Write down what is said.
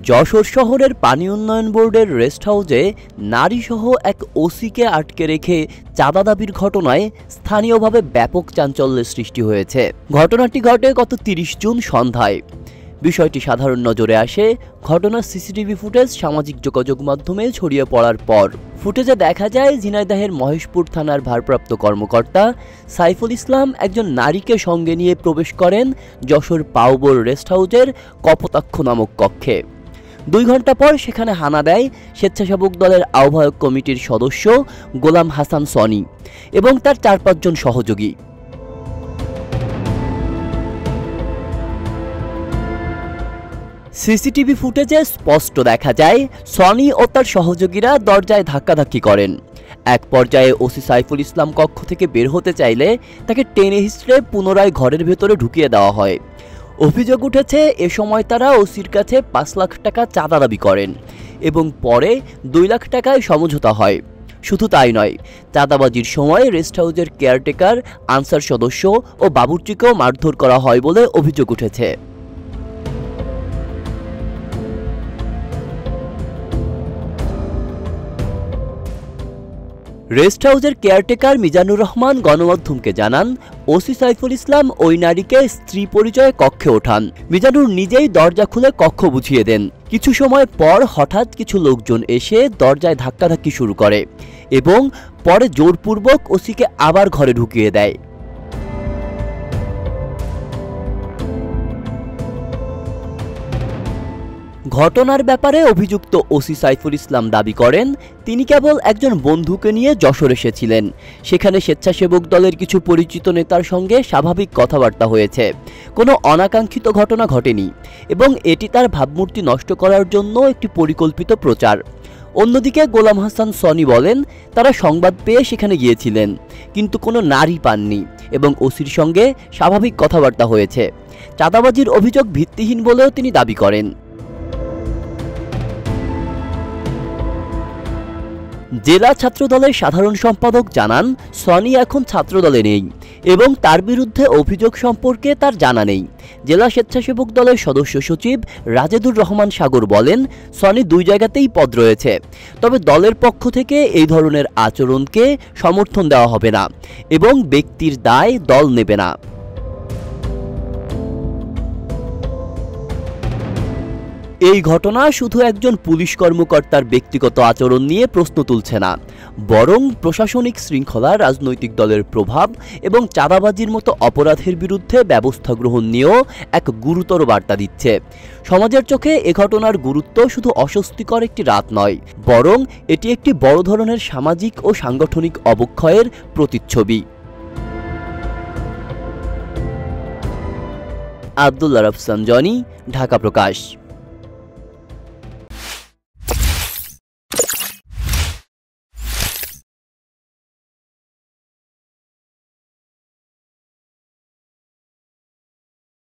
যশোর শহরের পানি উন্নয়ন বোর্ডের রেস্ট হাউসে নারীসহ এক ওসিকে আটকে রেখে চাঁদা দাবির ঘটনায় স্থানীয়ভাবে ব্যাপক চাঞ্চল্যের সৃষ্টি হয়েছে। ঘটনাটি ঘটে গত ৩০ জুন সন্ধ্যায়। বিষয়টি সাধারণ নজরে আসে ঘটনার সিসিটিভি ফুটেজ সামাজিক যোগাযোগ মাধ্যমে ছড়িয়ে পড়ার পর। ফুটেজে দেখা যায় ঝিনাইদহের মহেশপুর থানার ভারপ্রাপ্ত কর্মকর্তা সাইফুল ইসলাম একজন নারীকে সঙ্গে নিয়ে প্রবেশ করেন যশোর পাউবোর রেস্ট হাউসের কপোতাক্ষ নামক কক্ষে। ২ ঘন্টা পর সেখানে হানা দেয় স্বেচ্ছাসেবক দলের আহ্বায়ক কমিটির সদস্য গোলাম হাসান সনি এবং তার ৪-৫ জন সহযোগী। সিসিটিভি ফুটেজে স্পষ্ট দেখা যায় সনি ও তার সহযোগীরা দরজায় ধাক্কাধাক্কি করেন। এক পর্যায়ে ওসি সাইফুল ইসলাম কক্ষ থেকে বের হতে চাইলে তাকে টেনে হিঁচড়ে পুনরায় ঘরের ভেতরে ঢুকিয়ে দেওয়া হয়। অভিযোগ উঠেছে এ সময় তারা ওসির কাছে ৫ লাখ টাকা চাঁদা দাবি করেন এবং পরে ২ লাখ টাকায় সমঝোতা হয়। শুধু তাই নয়, চাঁদাবাজির সময় রেস্ট হাউসের কেয়ারটেকার, আনসার সদস্য ও বাবুর্চিকেও মারধর করা হয় বলে অভিযোগ উঠেছে। রেস্ট হাউসের কেয়ারটেকার মিজানুর রহমান গণমাধ্যমকে জানান, ওসি সাইফুল ইসলাম ওই নারীকে স্ত্রী পরিচয়ে কক্ষে ওঠান। মিজানুর নিজেই দরজা খুলে কক্ষ বুঝিয়ে দেন। কিছু সময় পর হঠাৎ কিছু লোকজন এসে দরজায় ধাক্কাধাক্কি শুরু করে এবং পরে জোরপূর্বক ওসিকে আবার ঘরে ঢুকিয়ে দেয়। ঘটনার ব্যাপারে অভিযুক্ত ওসি সাইফুল ইসলাম দাবি করেন, তিনি কেবল একজন বন্ধুকে নিয়ে যশোর এসেছিলেন। সেখানে স্বেচ্ছাসেবক দলের কিছু পরিচিত নেতার সঙ্গে স্বাভাবিক কথাবার্তা হয়েছে। কোনো অনাকাঙ্ক্ষিত ঘটনা ঘটেনি এবং এটি তার ভাবমূর্তি নষ্ট করার জন্য একটি পরিকল্পিত প্রচার। অন্যদিকে গোলাম হাসান সনি বলেন, তারা সংবাদ পেয়ে সেখানে গিয়েছিলেন কিন্তু কোনো নারী পাননি এবং ওসির সঙ্গে স্বাভাবিক কথাবার্তা হয়েছে। চাঁদাবাজির অভিযোগ ভিত্তিহীন বলেও তিনি দাবি করেন। জেলা ছাত্রদলের সাধারণ সম্পাদক জানান, সনি এখন ছাত্রদলে নেই এবং তার বিরুদ্ধে অভিযোগ সম্পর্কে তার জানা নেই। জেলা স্বেচ্ছাসেবক দলের সদস্য সচিব রাজেদুর রহমান সাগর বলেন, সনি ২ জায়গাতেই পদ রয়েছে, তবে দলের পক্ষ থেকে এই ধরনের আচরণকে সমর্থন দেওয়া হবে না এবং ব্যক্তির দায় দল নেবে না। এই ঘটনা শুধু একজন পুলিশ কর্মকর্তার ব্যক্তিগত আচরণ নিয়ে প্রশ্ন তুলছে না, বরং প্রশাসনিক শৃঙ্খলা, রাজনৈতিক দলের প্রভাব এবং চাঁদাবাজির মতো অপরাধের বিরুদ্ধে ব্যবস্থা গ্রহণ নিয়েও এক গুরুতর বার্তা দিচ্ছে। সমাজের চোখে এ ঘটনার গুরুত্ব শুধু অস্বস্তিকর একটি রাত নয়, বরং এটি একটি বড় ধরনের সামাজিক ও সাংগঠনিক অবক্ষয়ের প্রতিচ্ছবি। আব্দুল্লাহ রফসান জনি, ঢাকা প্রকাশ।